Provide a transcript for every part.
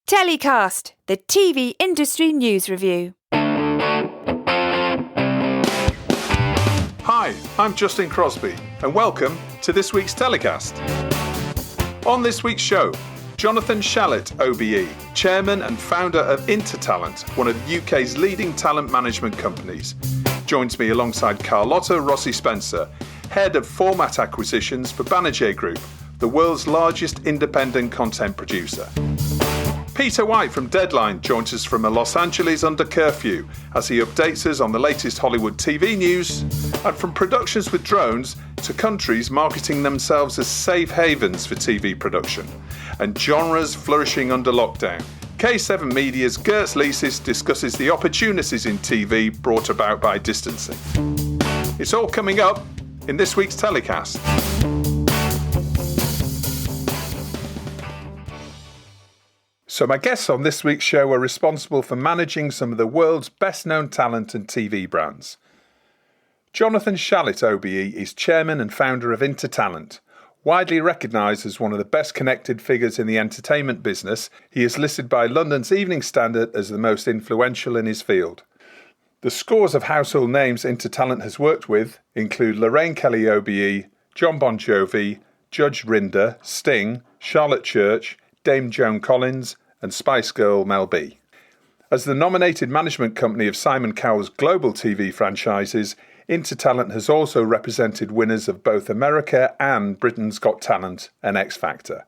Telecast, the TV industry news review. Hi, I'm Justin Crosby, and welcome to this week's Telecast. On this week's show, Jonathan Shalit, OBE, chairman and founder of InterTalent, one of the UK's leading talent management companies, joins me alongside Carlotta Rossi Spencer, head of format acquisitions for Banijay Group, the world's largest independent content producer. Peter White from Deadline joins us from Los Angeles under curfew as he updates us on the latest Hollywood TV news, and from productions with drones to countries marketing themselves as safe havens for TV production, and genres flourishing under lockdown. K7 Media's Girts Licis discusses the opportunities in TV brought about by distancing. It's all coming up in this week's Telecast. So my guests on this week's show are responsible for managing some of the world's best-known talent and TV brands. Jonathan Shalit, OBE, is chairman and founder of InterTalent. Widely recognised as one of the best-connected figures in the entertainment business, he is listed by London's Evening Standard as the most influential in his field. The scores of household names InterTalent has worked with include Lorraine Kelly OBE, John Bon Jovi, Judge Rinder, Sting, Charlotte Church, Dame Joan Collins, and Spice Girl Mel B. As the nominated management company of Simon Cowell's global TV franchises, InterTalent has also represented winners of both America and Britain's Got Talent and X Factor.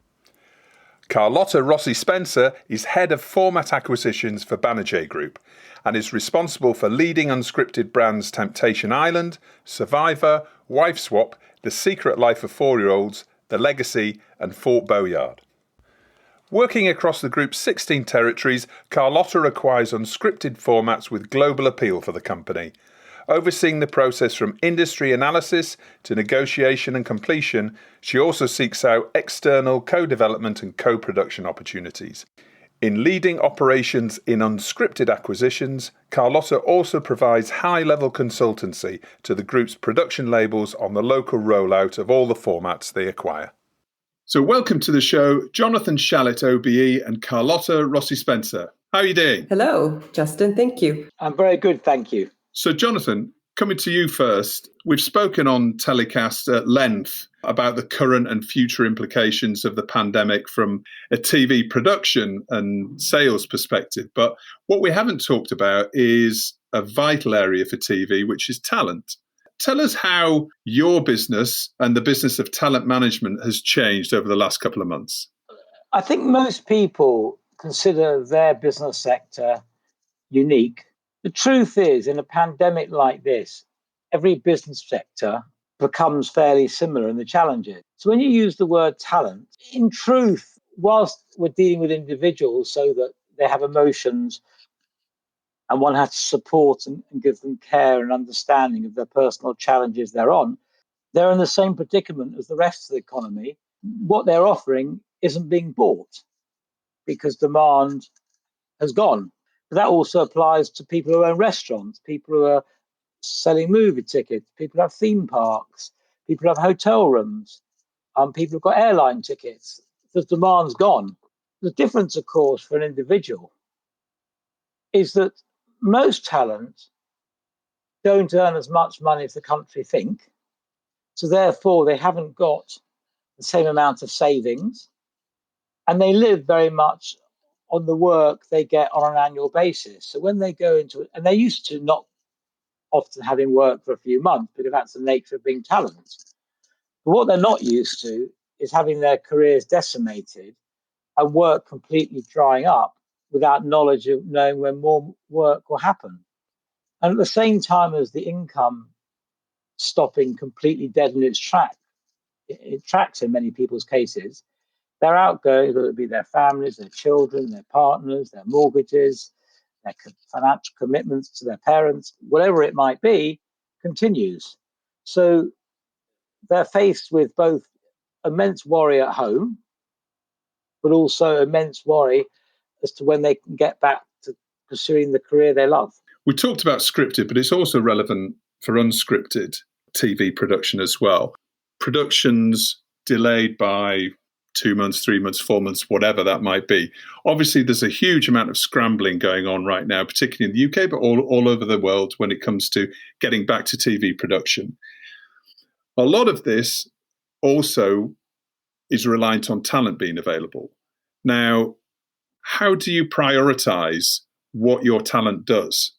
Carlotta Rossi Spencer is head of format acquisitions for Banijay Group and is responsible for leading unscripted brands Temptation Island, Survivor, Wife Swap, The Secret Life of 4-Year-Olds, The Legacy and Fort Boyard. Working across the group's 16 territories, Carlotta acquires unscripted formats with global appeal for the company. Overseeing the process from industry analysis to negotiation and completion, she also seeks out external co-development and co-production opportunities. In leading operations in unscripted acquisitions, Carlotta also provides high-level consultancy to the group's production labels on the local rollout of all the formats they acquire. So welcome to the show, Jonathan Shalit, OBE, and Carlotta Rossi Spencer. How are you doing? Hello, Justin. Thank you. I'm very good, thank you. So Jonathan, coming to you first, we've spoken on Telecast at length about the current and future implications of the pandemic from a TV production and sales perspective. But what we haven't talked about is a vital area for TV, which is talent. Tell us how your business and the business of talent management has changed over the last couple of months. I think most people consider their business sector unique. The truth is, in a pandemic like this, every business sector becomes fairly similar in the challenges. So when you use the word talent, in truth, whilst we're dealing with individuals so that they have emotions and one has to support and give them care and understanding of their personal challenges they're in the same predicament as the rest of the economy. What they're offering isn't being bought because demand has gone. But that also applies to people who own restaurants, people who are selling movie tickets, people who have theme parks, people who have hotel rooms, people who've got airline tickets. The demand's gone. The difference, of course, for an individual is that most talent don't earn as much money as the country think. So therefore, they haven't got the same amount of savings. And they live very much on the work they get on an annual basis. So when they go into it, and they're used to not often having work for a few months, because that's the nature of being talent. But what they're not used to is having their careers decimated and work completely drying up without knowledge of knowing when more work will happen. And at the same time as the income stopping completely dead in its tracks in many people's cases, their outgoings, whether it be their families, their children, their partners, their mortgages, their financial commitments to their parents, whatever it might be, continues. So they're faced with both immense worry at home, but also immense worry as to when they can get back to pursuing the career they love. We talked about scripted, but it's also relevant for unscripted TV production as well. Productions delayed by 2 months, 3 months, 4 months, whatever that might be. Obviously, there's a huge amount of scrambling going on right now, particularly in the UK, but all over the world when it comes to getting back to TV production. A lot of this also is reliant on talent being available. Now, how do you prioritize what your talent does?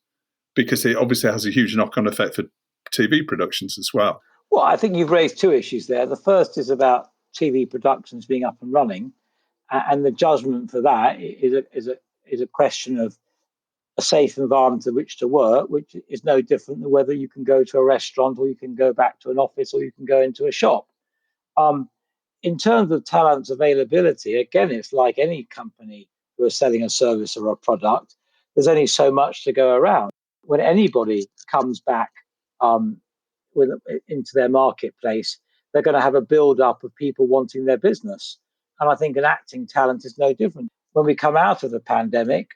Because it obviously has a huge knock-on effect for TV productions as well. Well, I think you've raised two issues there. The first is about TV productions being up and running, and the judgment for that is a question of a safe environment in which to work, which is no different than whether you can go to a restaurant or you can go back to an office or you can go into a shop. In terms of talent's availability, again, it's like any company who are selling a service or a product. There's only so much to go around. When anybody comes back into their marketplace, they're going to have a build-up of people wanting their business. And I think an acting talent is no different. When we come out of the pandemic,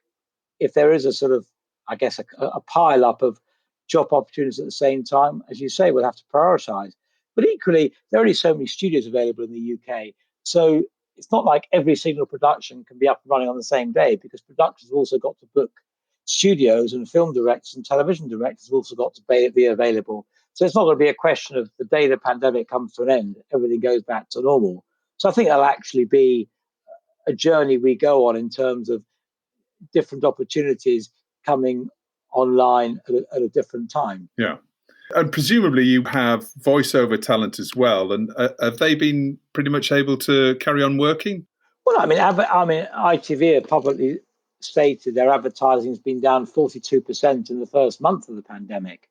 if there is a sort of, I guess, a pile-up of job opportunities at the same time, as you say, we'll have to prioritize. But equally, there are only so many studios available in the UK. So it's not like every single production can be up and running on the same day, because productions have also got to book studios, and film directors and television directors have also got to be available. So it's not going to be a question of the day the pandemic comes to an end, everything goes back to normal. So I think that'll actually be a journey we go on in terms of different opportunities coming online at a different time. Yeah. And presumably you have voiceover talent as well. And have they been pretty much able to carry on working? Well, I mean, ITV have publicly stated their advertising has been down 42% in the first month of the pandemic.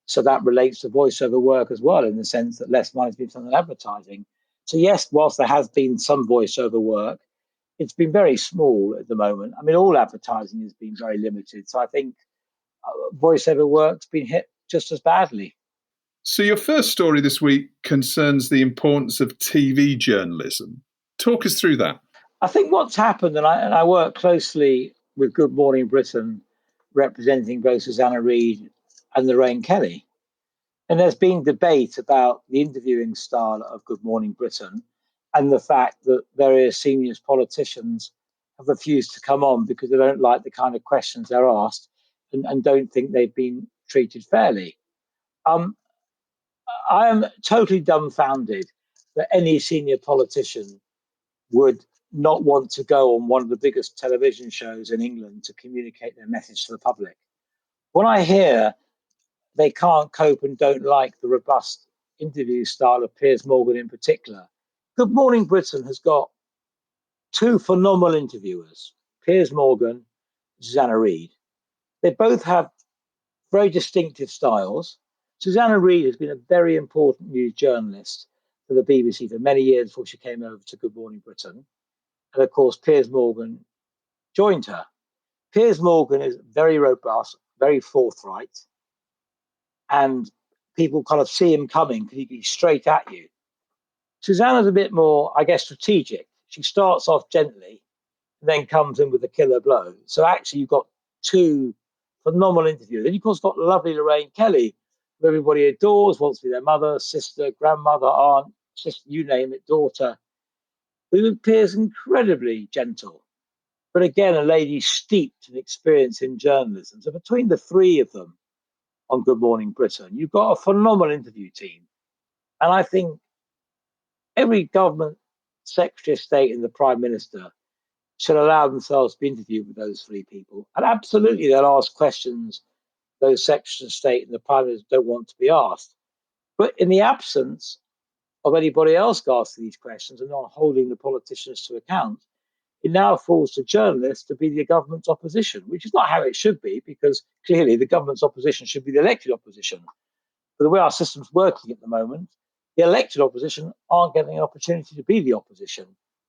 So that relates to voiceover work as well, in the sense that less money has been spent on advertising. So yes, whilst there has been some voiceover work, it's been very small at the moment. I mean, all advertising has been very limited. So I think voiceover work's been hit just as badly. So your first story this week concerns the importance of TV journalism. Talk us through that. I think what's happened, and I work closely with Good Morning Britain, representing both Susanna Reid and Lorraine Kelly. And there's been debate about the interviewing style of Good Morning Britain and the fact that various senior politicians have refused to come on because they don't like the kind of questions they're asked and don't think they've been treated fairly. I am totally dumbfounded that any senior politician would not want to go on one of the biggest television shows in England to communicate their message to the public. When I hear they can't cope and don't like the robust interview style of Piers Morgan in particular, Good Morning Britain has got two phenomenal interviewers, Piers Morgan, Susanna Reid. They both have very distinctive styles. Susanna Reid has been a very important news journalist for the BBC for many years before she came over to Good Morning Britain. And of course, Piers Morgan joined her. Piers Morgan is very robust, very forthright, and people kind of see him coming because he's straight at you. Susanna's a bit more, I guess, strategic. She starts off gently and then comes in with a killer blow. So actually, you've got two phenomenal interviews. And you've of course got lovely Lorraine Kelly, who everybody adores, wants to be their mother, sister, grandmother, aunt, sister, you name it, daughter, who appears incredibly gentle. But again, a lady steeped in experience in journalism. So between the three of them on Good Morning Britain, you've got a phenomenal interview team. And I think every government secretary of state and the prime minister should allow themselves to be interviewed with those three people. And absolutely, they'll ask questions those secretaries of state and the prime minister don't want to be asked. But in the absence of anybody else asking these questions and not holding the politicians to account, it now falls to journalists to be the government's opposition, which is not how it should be, because clearly the government's opposition should be the elected opposition. But the way our system's working at the moment, the elected opposition aren't getting an opportunity to be the opposition.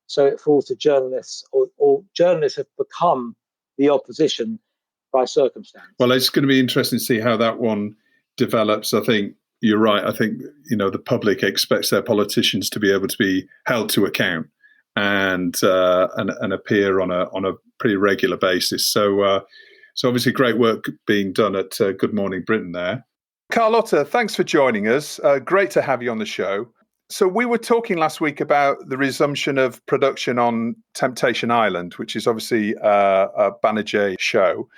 So it falls to journalists, or journalists have become the opposition by circumstance. Well, it's going to be interesting to see how that one develops. I think you're right. I think, the public expects their politicians to be able to be held to account and appear on a pretty regular basis. So obviously great work being done at Good Morning Britain there. Carlotta, thanks for joining us. Great to have you on the show. So we were talking last week about the resumption of production on Temptation Island, which is obviously a Banijay show.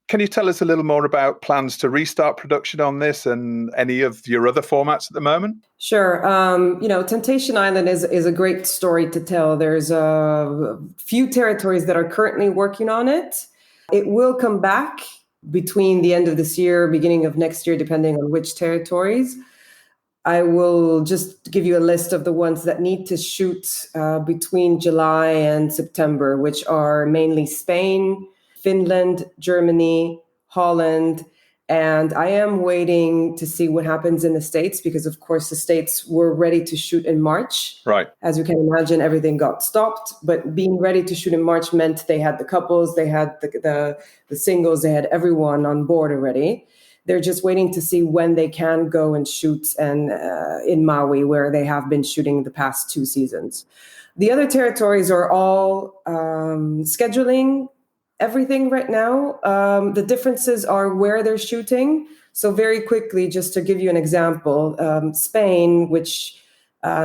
Can you tell us a little more about plans to restart production on this and any of your other formats at the moment? Sure. Temptation Island is a great story to tell. There's a few territories that are currently working on it. It will come back between the end of this year, beginning of next year, depending on which territories. I will just give you a list of the ones that need to shoot between July and September, which are mainly Spain, Finland, Germany, Holland. And I am waiting to see what happens in the States because, of course, the States were ready to shoot in March. Right. As you can imagine, everything got stopped. But being ready to shoot in March meant they had the couples, they had the singles, they had everyone on board already. They're just waiting to see when they can go and shoot and in Maui, where they have been shooting the past 2 seasons. The other territories are all scheduling everything right now. The differences are where they're shooting. So very quickly, just to give you an example, Spain, which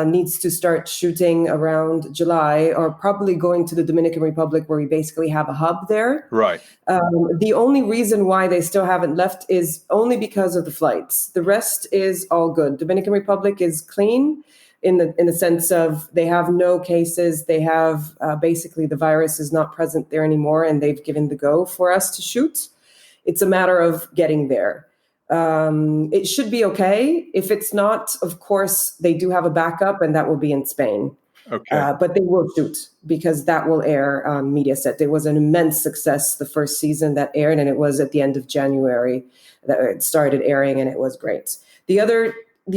needs to start shooting around July, are probably going to the Dominican Republic, where we basically have a hub there. Right. The only reason why they still haven't left is only because of the flights. The rest is all good. Dominican Republic is clean in the sense of they have no cases. They have basically the virus is not present there anymore, and they've given the go for us to shoot. It's a matter of getting there. It should be okay. If it's not, of course, they do have a backup, and that will be in Spain. Okay. But they will shoot because that will air on Mediaset. It was an immense success the first season that aired, and it was at the end of January that it started airing, and it was great. The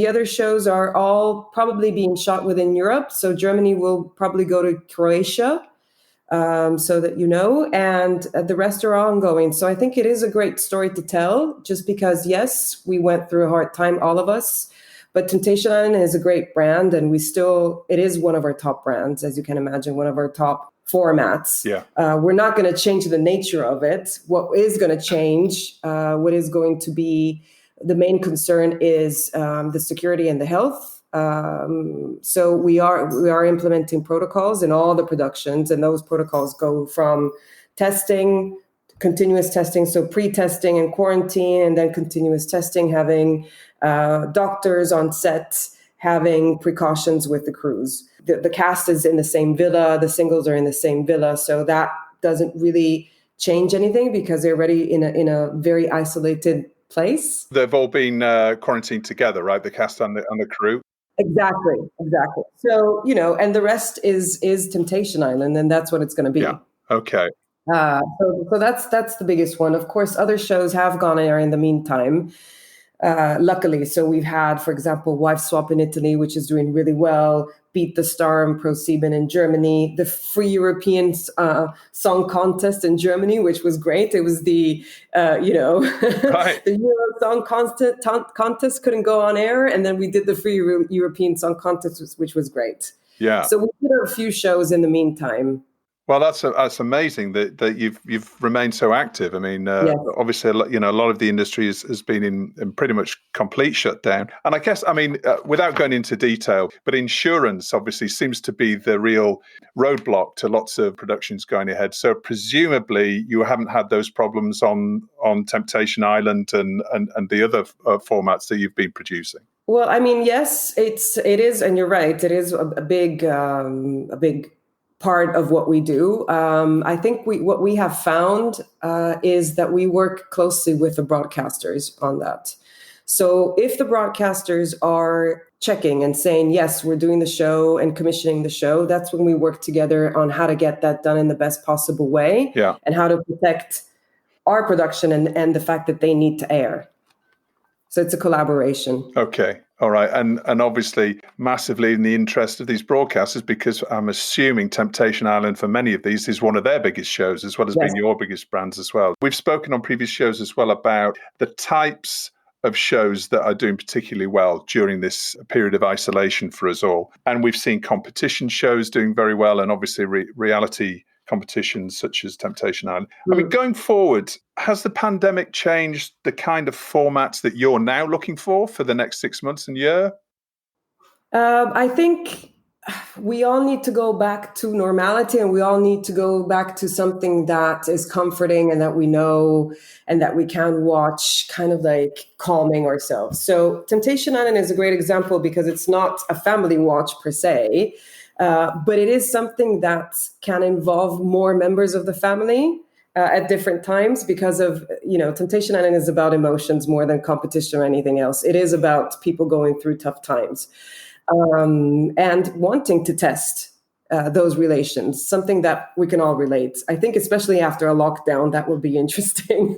other shows are all probably being shot within Europe. So Germany will probably go to Croatia, so that you know, and the rest are ongoing. So I think it is a great story to tell, just because, yes, we went through a hard time, all of us. But Temptation Island is a great brand, and it is one of our top brands, as you can imagine, one of our top formats. Yeah. We're not going to change the nature of it. What is going to change, what is going to be the main concern is the security and the health. So we are implementing protocols in all the productions, and those protocols go from testing, continuous testing, so pre-testing and quarantine, and then continuous testing, having doctors on set, having precautions with the crews. The cast is in the same villa, the singles are in the same villa, so that doesn't really change anything because they're already in a very isolated place. They've all been quarantined together, right? The cast and the crew. Exactly. So, and the rest is Temptation Island, and that's what it's going to be. Yeah. Okay. So that's the biggest one. Of course, other shows have gone air in the meantime. Luckily, so we've had, for example, Wife Swap in Italy, which is doing really well. Beat the Star and ProSieben in Germany. The Free European Song Contest in Germany, which was great. It was the Right. the Euro Song Contest couldn't go on air, and then we did the Free European Song Contest, which was great. Yeah. So we did a few shows in the meantime. Well, that's amazing that you've remained so active. I mean, Yes. Obviously, a lot of the industry has been in pretty much complete shutdown. And I guess, without going into detail, but insurance obviously seems to be the real roadblock to lots of productions going ahead. So presumably, you haven't had those problems on Temptation Island and the other formats that you've been producing. Well, yes, it is, and you're right. It is a big part of what we do. I think what we have found is that we work closely with the broadcasters on that. So if the broadcasters are checking and saying, yes, we're doing the show and commissioning the show, that's when we work together on how to get that done in the best possible way. Yeah. And how to protect our production and the fact that they need to air. So it's a collaboration. Okay. All right. And obviously massively in the interest of these broadcasters, because I'm assuming Temptation Island for many of these is one of their biggest shows, as well as being your biggest brands as well. We've spoken on previous shows as well about the types of shows that are doing particularly well during this period of isolation for us all. And we've seen competition shows doing very well, and obviously reality competitions such as Temptation Island. I mean, going forward, has the pandemic changed the kind of formats that you're now looking for the next 6 months and year? I think we all need to go back to normality, and we all need to go back to something that is comforting and that we know and that we can watch, kind of like calming ourselves. So Temptation Island is a great example because it's not a family watch per se, but it is something that can involve more members of the family at different times because of, Temptation Island is about emotions more than competition or anything else. It is about people going through tough times and wanting to test those relations, something that we can all relate. I think especially after a lockdown, that will be interesting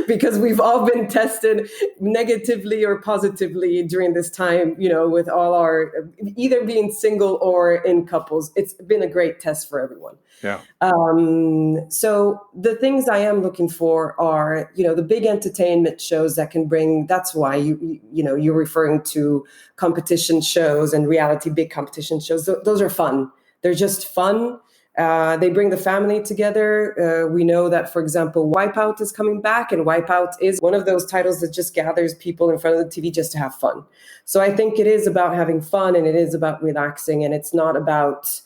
because we've all been tested negatively or positively during this time, with all our either being single or in couples. It's been a great test for everyone. Yeah. So the things I am looking for are, the big entertainment shows that can bring, that's why you're referring to competition shows and reality, big competition shows. Those are fun. They're just fun. They bring the family together. We know that, for example, Wipeout is coming back, and Wipeout is one of those titles that just gathers people in front of the TV just to have fun. So I think it is about having fun, and it is about relaxing, and it's not about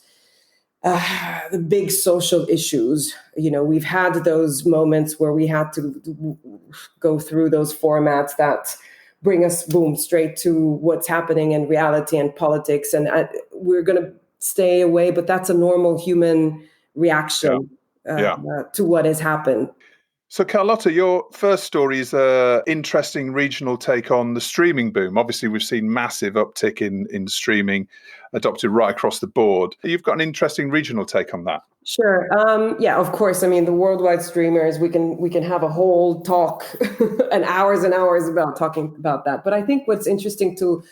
the big social issues. We've had those moments where we had to go through those formats that bring us, boom, straight to what's happening in reality and politics. And we're going to stay away, but that's a normal human reaction to what has happened. So, Carlotta, your first story is an interesting regional take on the streaming boom. Obviously, we've seen massive uptick in streaming adopted right across the board. You've got an interesting regional take on that. Sure. Yeah, of course. I mean, the worldwide streamers, we can have a whole talk and hours about talking about that. But I think what's interesting to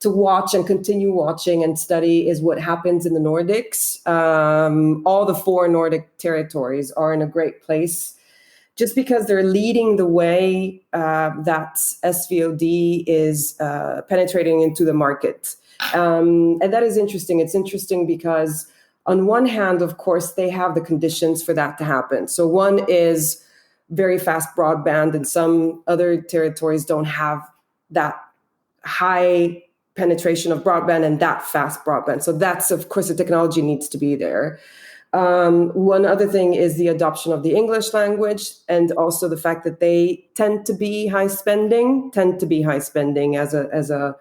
watch and continue watching and study is what happens in the Nordics. All the 4 Nordic territories are in a great place, just because they're leading the way that SVOD is penetrating into the market. And that is interesting. It's interesting because on one hand, of course, they have the conditions for that to happen. So one is very fast broadband, and some other territories don't have that high penetration of broadband and that fast broadband. So that's, of course, the technology needs to be there. One other thing is the adoption of the English language, and also the fact that they tend to be high spending as a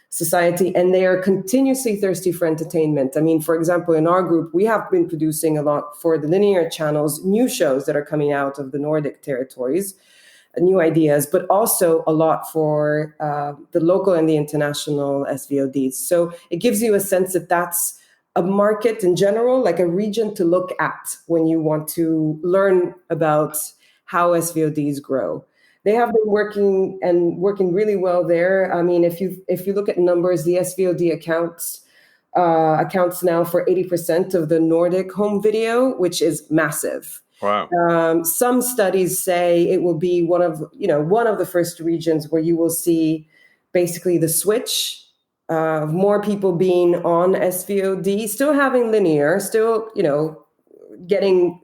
society, and they are continuously thirsty for entertainment. I mean, for example, in our group, we have been producing a lot for the linear channels, new shows that are coming out of the Nordic territories, new ideas, but also a lot for the local and the international SVODs. So it gives you a sense that that's a market in general, like a region to look at when you want to learn about how SVODs grow. They have been working really well there. I mean, if you look at numbers, the SVOD accounts now for 80% of the Nordic home video, which is massive. Wow. Some studies say it will be one of the first regions where you will see basically the switch of more people being on SVOD, still having linear, still, getting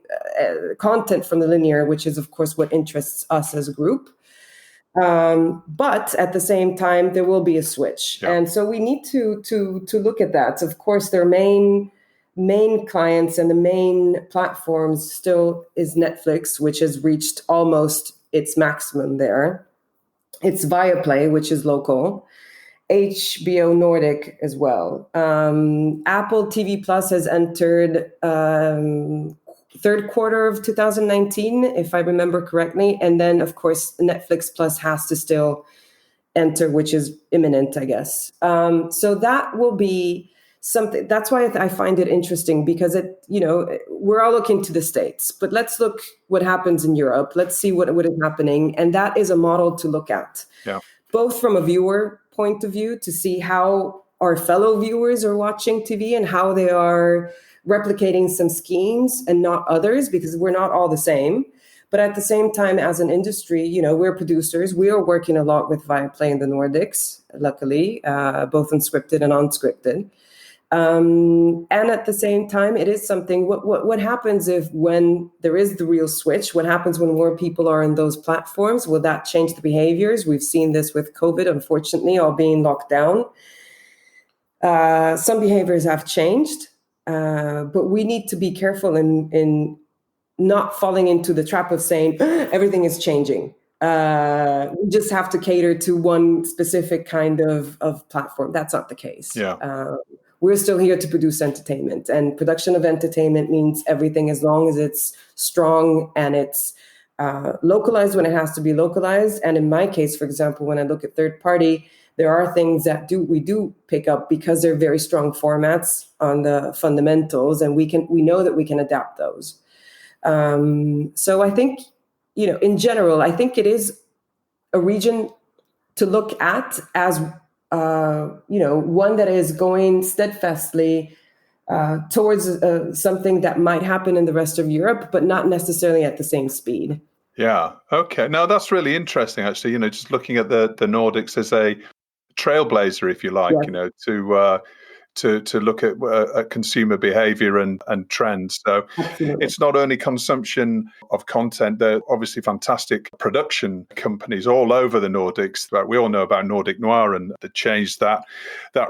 content from the linear, which is, of course, what interests us as a group. But at the same time, there will be a switch. Yeah. And so we need to look at that. Of course, their main clients and the main platforms still is Netflix, which has reached almost its maximum there. It's Viaplay, which is local. HBO Nordic as well. Apple TV Plus has entered third quarter of 2019, if I remember correctly. And then, of course, Netflix Plus has to still enter, which is imminent, I guess. So that will be something. That's why I find it interesting, because we're all looking to the States, but let's look what happens in Europe. Let's see what is happening. And that is a model to look at, both from a viewer point of view, to see how our fellow viewers are watching TV and how they are replicating some schemes and not others, because we're not all the same. But at the same time, as an industry, we're producers. We are working a lot with Viaplay in the Nordics, luckily, both unscripted and unscripted. And at the same time, it is something, what happens when there is the real switch? What happens when more people are on those platforms? Will that change the behaviors? We've seen this with COVID, unfortunately, all being locked down. Some behaviors have changed, but we need to be careful in not falling into the trap of saying everything is changing. We just have to cater to one specific kind of platform. That's not the case. Yeah. We're still here to produce entertainment, and production of entertainment means everything as long as it's strong and it's localized when it has to be localized. And in my case, for example, when I look at third party, there are things that we do pick up because they're very strong formats on the fundamentals, and we know that we can adapt those. So I think, in general, I think it is a region to look at as, one that is going steadfastly towards something that might happen in the rest of Europe, but not necessarily at the same speed. Yeah. Okay. Now that's really interesting, actually. Just looking at the Nordics as a trailblazer, if you like, to look at consumer behavior and trends. So Absolutely. it's not only consumption of content, there are obviously fantastic production companies all over the Nordics. We all know about Nordic Noir and the change that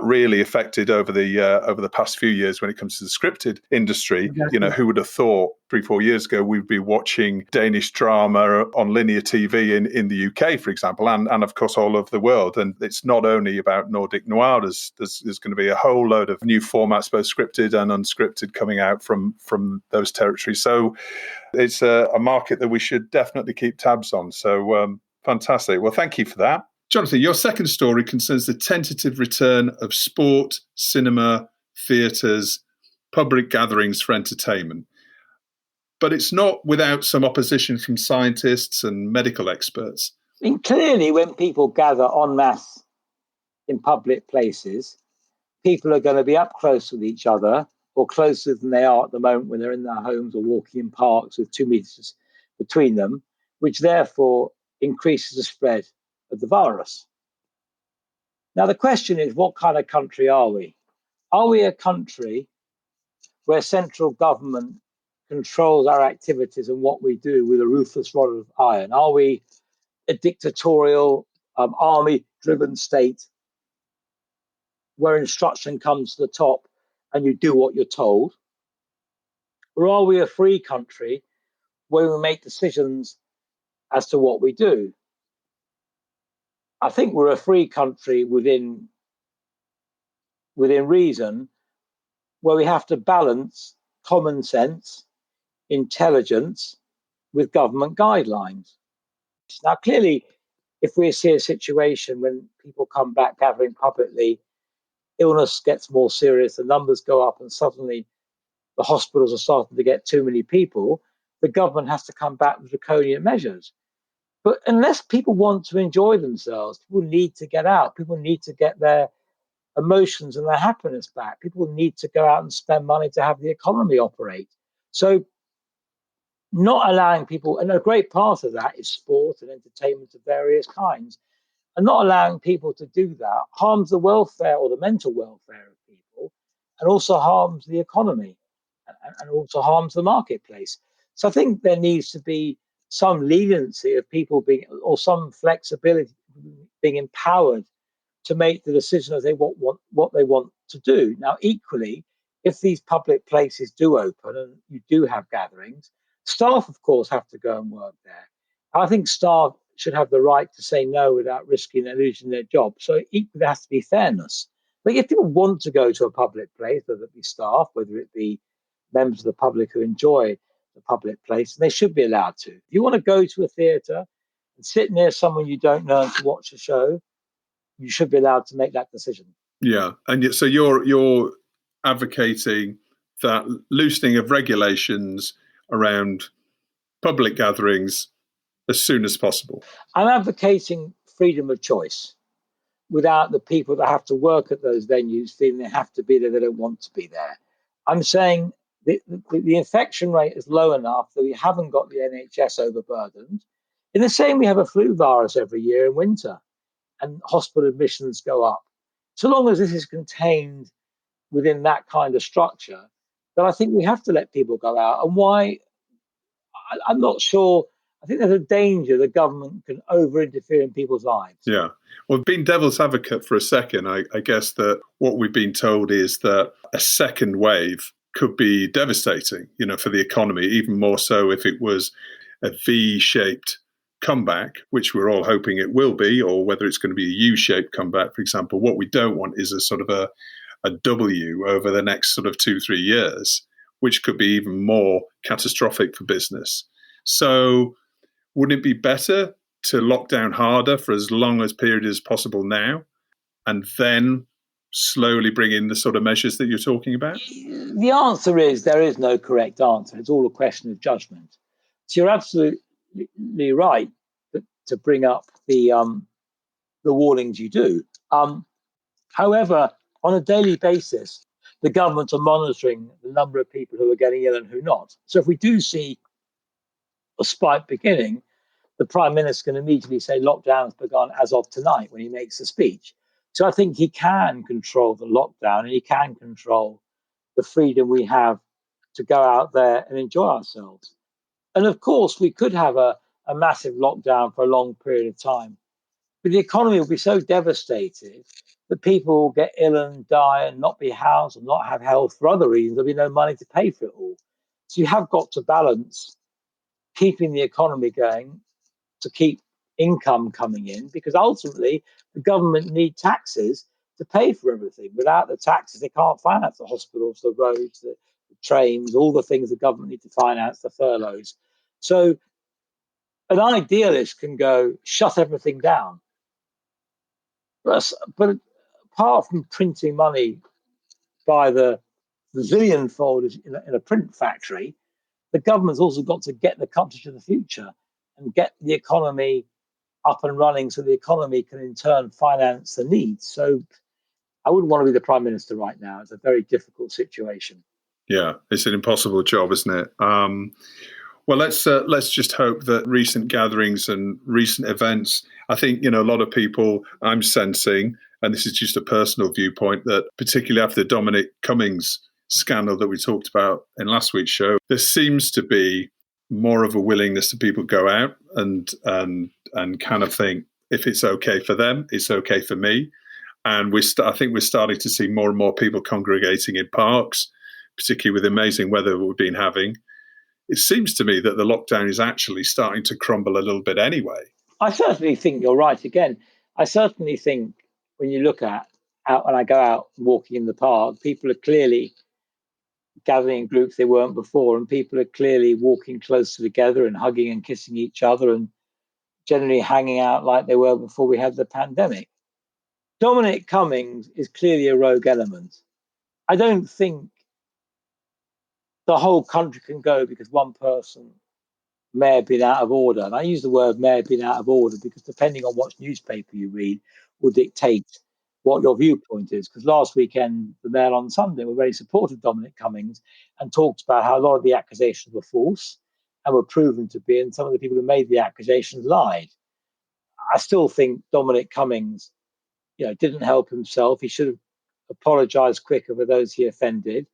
really affected over the past few years when it comes to the scripted industry. Exactly. Who would have thought 3-4 years ago we'd be watching Danish drama on linear TV in the UK, for example, and of course all over the world. And it's not only about Nordic Noir. There's going to be a whole load of new formats, both scripted and unscripted, coming out from those territories. So it's a market that we should definitely keep tabs on. So fantastic. Well, thank you for that. Jonathan, your second story concerns the tentative return of sport, cinema, theatres, public gatherings for entertainment. But it's not without some opposition from scientists and medical experts. I mean, clearly, when people gather en masse in public places, people are going to be up close with each other, or closer than they are at the moment when they're in their homes or walking in parks with 2 meters between them, which therefore increases the spread of the virus. Now, the question is, what kind of country are we? Are we a country where central government controls our activities and what we do with a ruthless rod of iron? Are we a dictatorial, army-driven state where instruction comes to the top and you do what you're told? Or are we a free country where we make decisions as to what we do? I think we're a free country within reason, where we have to balance common sense, intelligence with government guidelines. Now, clearly, if we see a situation when people come back gathering publicly, illness gets more serious, the numbers go up, and suddenly the hospitals are starting to get too many people, the government has to come back with draconian measures. But unless people want to enjoy themselves, people need to get out. People need to get their emotions and their happiness back. People need to go out and spend money to have the economy operate. So not allowing people, and a great part of that is sport and entertainment of various kinds, and not allowing people to do that harms the welfare or the mental welfare of people, and also harms the economy, and also harms the marketplace. So I think there needs to be some leniency of people being, or some flexibility, being empowered to make the decision as they what they want to do. Now, equally, if these public places do open and you do have gatherings, staff, of course, have to go and work there. I think staff should have the right to say no without risking and losing their job. So equally, there has to be fairness. But if people want to go to a public place, whether it be staff, whether it be members of the public who enjoy the public place, they should be allowed to. If you want to go to a theatre and sit near someone you don't know and to watch a show, you should be allowed to make that decision. Yeah, and so you're advocating that loosening of regulations around public gatherings as soon as possible. I'm advocating freedom of choice without the people that have to work at those venues feeling they have to be there, they don't want to be there. I'm saying the infection rate is low enough that we haven't got the NHS overburdened. In the same, we have a flu virus every year in winter, and hospital admissions go up. So long as this is contained within that kind of structure, then I think we have to let people go out. And why? I'm not sure. I think there's a danger the government can over-interfere in people's lives. Yeah. Well, being devil's advocate for a second, I guess that what we've been told is that a second wave could be devastating, for the economy, even more so if it was a V-shaped comeback, which we're all hoping it will be, or whether it's going to be a U-shaped comeback, for example. What we don't want is a sort of a W over the next sort of 2-3 years, which could be even more catastrophic for business. So wouldn't it be better to lock down harder for as long as period as possible now, and then slowly bring in the sort of measures that you're talking about? The answer is there is no correct answer. It's all a question of judgment. So you're absolutely right to bring up the warnings you do. However, on a daily basis, the government are monitoring the number of people who are getting ill and who not. So if we do see a spike beginning, the Prime Minister can immediately say lockdown has begun as of tonight when he makes the speech. So I think he can control the lockdown, and he can control the freedom we have to go out there and enjoy ourselves. And of course, we could have a massive lockdown for a long period of time. But the economy will be so devastated that people will get ill and die and not be housed and not have health for other reasons. There'll be no money to pay for it all. So you have got to balance keeping the economy going to keep income coming in, because ultimately the government need taxes to pay for everything. Without the taxes, they can't finance the hospitals, the roads, the trains, all the things the government need to finance, the furloughs. So an idealist can go, shut everything down. But apart from printing money by the zillionfold in a print factory, the government's also got to get the country to the future and get the economy up and running so the economy can in turn finance the needs. So I wouldn't want to be the Prime Minister right now. It's a very difficult situation. Yeah, it's an impossible job, isn't it? Well, let's just hope that recent gatherings and recent events, I think, a lot of people, I'm sensing, and this is just a personal viewpoint, that particularly after the Dominic Cummings scandal that we talked about in last week's show, there seems to be more of a willingness to people go out and kind of think, if it's okay for them, it's okay for me. And I think we're starting to see more and more people congregating in parks, particularly with the amazing weather we've been having. It seems to me that the lockdown is actually starting to crumble a little bit anyway. I certainly think you're right. Again, I certainly think when you look out when I go out walking in the park, people are clearly gathering in groups they weren't before, and people are clearly walking closer together and hugging and kissing each other and generally hanging out like they were before we had the pandemic. Dominic Cummings is clearly a rogue element. I don't think the whole country can go because one person may have been out of order. And I use the word may have been out of order because depending on what newspaper you read will dictate what your viewpoint is. Because last weekend, the Mail on Sunday were very supportive of Dominic Cummings and talked about how a lot of the accusations were false and were proven to be, and some of the people who made the accusations lied. I still think Dominic Cummings, didn't help himself. He should have apologized quicker for those he offended.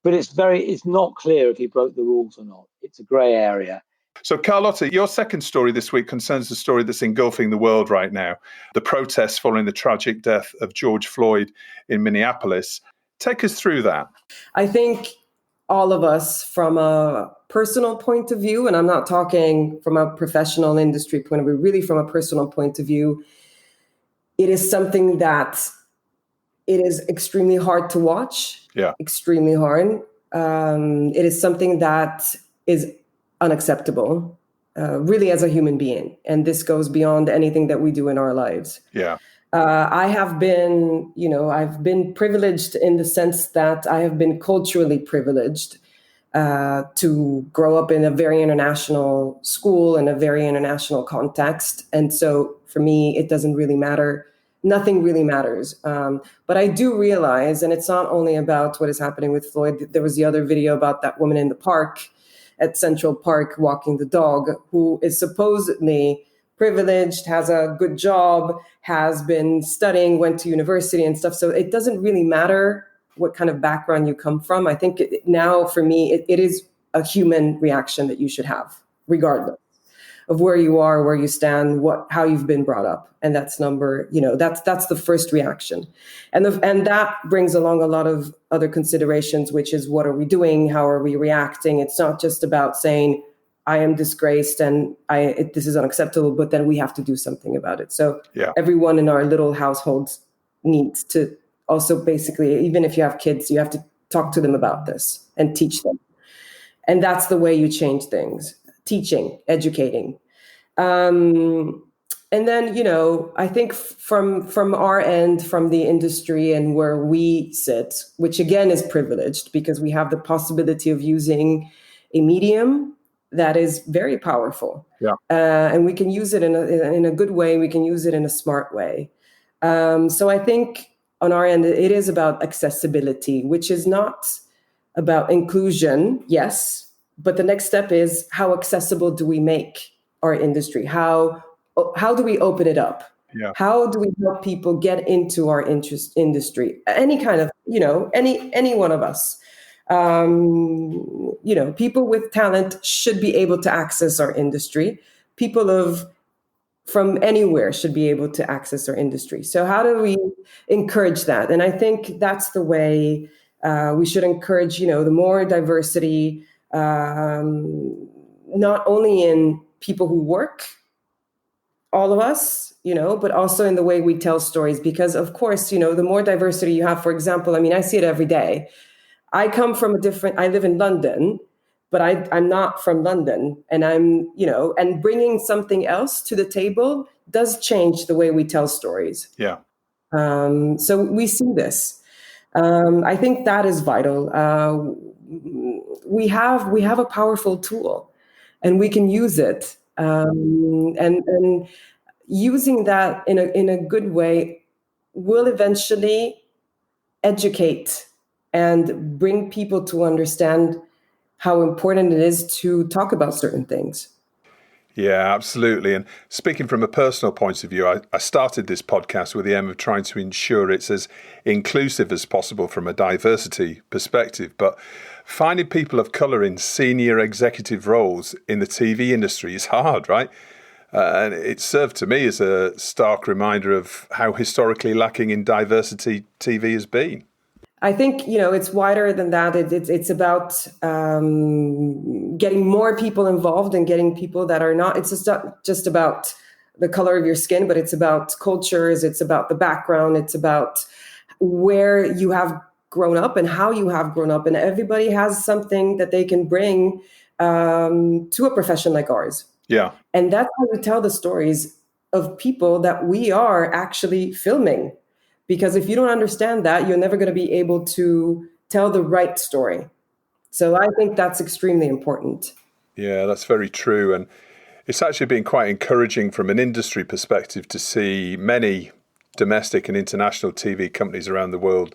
But it's not clear if he broke the rules or not. It's a grey area. So, Carlotta, your second story this week concerns the story that's engulfing the world right now, the protests following the tragic death of George Floyd in Minneapolis. Take us through that. I think all of us, from a personal point of view, and I'm not talking from a professional industry point of view, really from a personal point of view, it is something that it is extremely hard to watch. Yeah. Extremely hard. It is something that is unacceptable, really, as a human being. And this goes beyond anything that we do in our lives. Yeah. I have been, I've been privileged in the sense that I have been culturally privileged to grow up in a very international school in a very international context. And so for me, it doesn't really matter. Nothing really matters. But I do realize, and it's not only about what is happening with Floyd. There was the other video about that woman in the park at Central Park walking the dog, who is supposedly privileged, has a good job, has been studying, went to university and stuff. So it doesn't really matter what kind of background you come from. I think now, for me, it is a human reaction that you should have, regardless. of where you are, where you stand, how you've been brought up. And that's that's the first reaction. And that brings along a lot of other considerations, which is, what are we doing? How are we reacting? It's not just about saying, I am disgraced and this is unacceptable, but then we have to do something about it. So everyone in our little households needs to also, basically, even if you have kids, you have to talk to them about this and teach them. And that's the way you change things: teaching, educating. And then, I think from our end, from the industry and where we sit, which again is privileged because we have the possibility of using a medium that is very powerful. Yeah. And we can use it in a good way. We can use it in a smart way. So I think on our end, it is about accessibility, which is not about inclusion, yes, but the next step is, how accessible do we make our industry? How do we open it up? Yeah. How do we help people get into our industry? Any kind of, any one of us. People with talent should be able to access our industry. People from anywhere should be able to access our industry. So how do we encourage that? And I think that's the way we should encourage, the more diversity, not only in people who work, all of us, but also in the way we tell stories. Because of course, the more diversity you have, for example, I see it every day. I live in London, but I'm not from London. And and bringing something else to the table does change the way we tell stories. Yeah. So we see this. I think that is vital. We have a powerful tool, and we can use it. And using that in a good way will eventually educate and bring people to understand how important it is to talk about certain things. Yeah, absolutely. And speaking from a personal point of view, I started this podcast with the aim of trying to ensure it's as inclusive as possible from a diversity perspective. But finding people of colour in senior executive roles in the TV industry is hard, right? And it served to me as a stark reminder of how historically lacking in diversity TV has been. I think, it's wider than that. It's about getting more people involved and getting people that are not, it's just not just about the color of your skin, but it's about cultures, it's about the background, it's about where you have grown up and how you have grown up. And everybody has something that they can bring to a profession like ours. Yeah. And that's how we tell the stories of people that we are actually filming. Because if you don't understand that, you're never going to be able to tell the right story. So I think that's extremely important. Yeah, that's very true. And it's actually been quite encouraging from an industry perspective to see many domestic and international TV companies around the world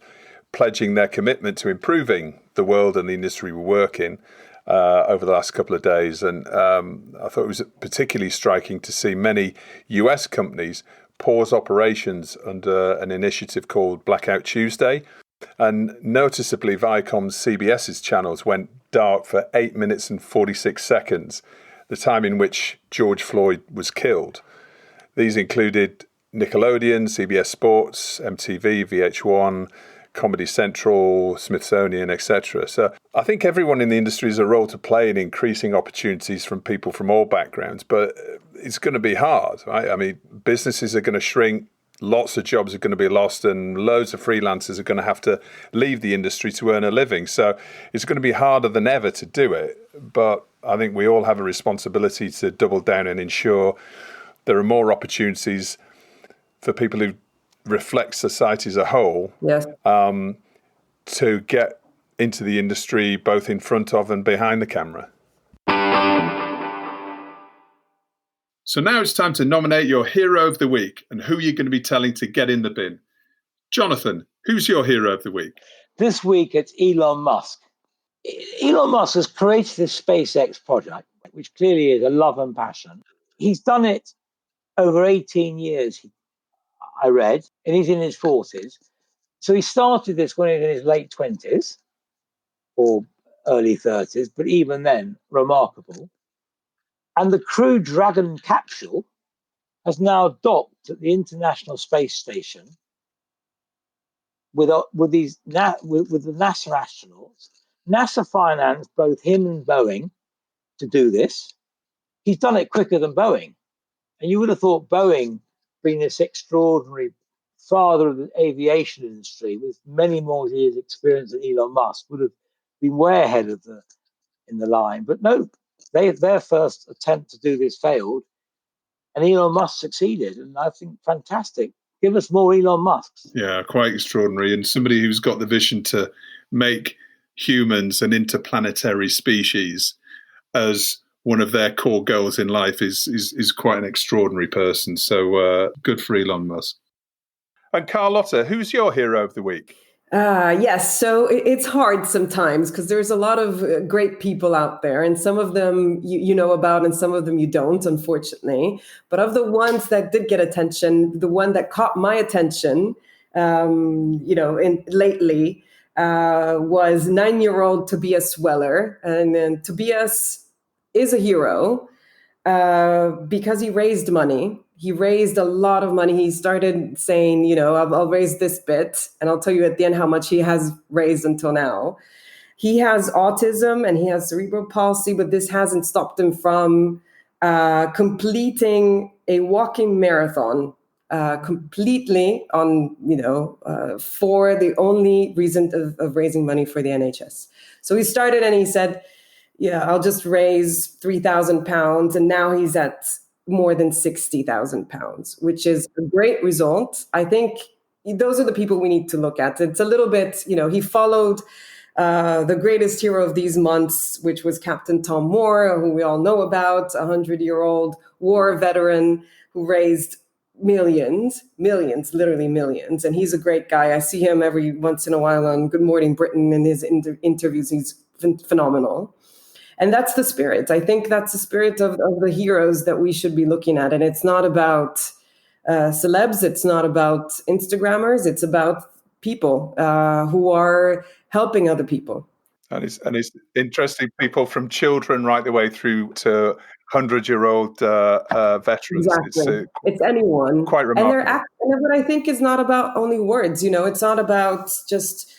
pledging their commitment to improving the world and the industry we work in over the last couple of days. And I thought it was particularly striking to see many US companies pause operations under an initiative called Blackout Tuesday. And noticeably, Viacom's CBS's channels went dark for 8 minutes and 46 seconds, the time in which George Floyd was killed. These included Nickelodeon, CBS Sports, MTV, VH1, Comedy Central, Smithsonian, etc. So I think everyone in the industry has a role to play in increasing opportunities from people from all backgrounds, but it's going to be hard, right? Businesses are going to shrink, lots of jobs are going to be lost, and loads of freelancers are going to have to leave the industry to earn a living. So it's going to be harder than ever to do it. But I think we all have a responsibility to double down and ensure there are more opportunities for people who reflect society as a whole, yes, to get into the industry, both in front of and behind the camera. So now it's time to nominate your hero of the week and who you're going to be telling to get in the bin. Jonathan, who's your hero of the week? This week it's Elon Musk. Elon Musk has created this SpaceX project, which clearly is a love and passion. He's done it over 18 years, I read, and he's in his 40s. So he started this when he was in his late 20s or early 30s, but even then, remarkable. And the Crew Dragon capsule has now docked at the International Space Station with the NASA astronauts. NASA financed both him and Boeing to do this. He's done it quicker than Boeing. And you would have thought Boeing, being this extraordinary father of the aviation industry with many more years' experience than Elon Musk, would have been way ahead of in the line. But no, their first attempt to do this failed, and Elon Musk succeeded. And I think fantastic. Give us more Elon Musks. Yeah, quite extraordinary. And somebody who's got the vision to make humans an interplanetary species as one of their core goals in life is quite an extraordinary person. So good for Elon Musk. And Carlotta, who's your hero of the week? Yes, so it's hard sometimes because there's a lot of great people out there, and some of them you know about and some of them you don't, unfortunately. But of the ones that did get attention, the one that caught my attention, lately was 9-year-old Tobias Weller. And then Tobias is a hero because he raised money. He raised a lot of money. He started saying, I'll raise this bit, and I'll tell you at the end how much he has raised until now. He has autism and he has cerebral palsy, but this hasn't stopped him from completing a walking marathon completely on, for the only reason of raising money for the NHS. So he started and he said, I'll just raise 3,000 pounds. And now he's at more than 60,000 pounds, which is a great result. I think those are the people we need to look at. It's a little bit, he followed the greatest hero of these months, which was Captain Tom Moore, who we all know about, a 100-year-old war veteran who raised millions, literally millions. And he's a great guy. I see him every once in a while on Good Morning Britain in his interviews. He's phenomenal. And that's the spirit. I think that's the spirit of the heroes that we should be looking at. And it's not about celebs. It's not about Instagrammers. It's about people who are helping other people. And it's interesting, people from children right the way through to 100-year-old veterans. Exactly. It's anyone. Quite remarkable. And what I think is not about only words. It's not about just,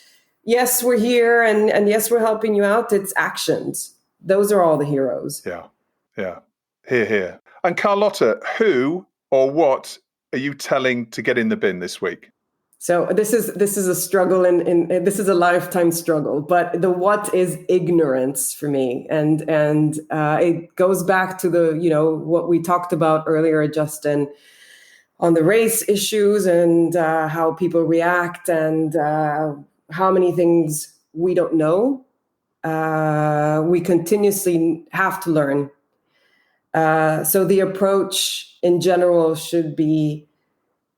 yes, we're here and yes, we're helping you out. It's actions. Those are all the heroes. Yeah. Here. And Carlotta, who or what are you telling to get in the bin this week? So this is a struggle, and this is a lifetime struggle. But the what is ignorance for me, and it goes back to the what we talked about earlier, Justin, on the race issues and how people react and how many things we don't know. We continuously have to learn. So the approach in general should be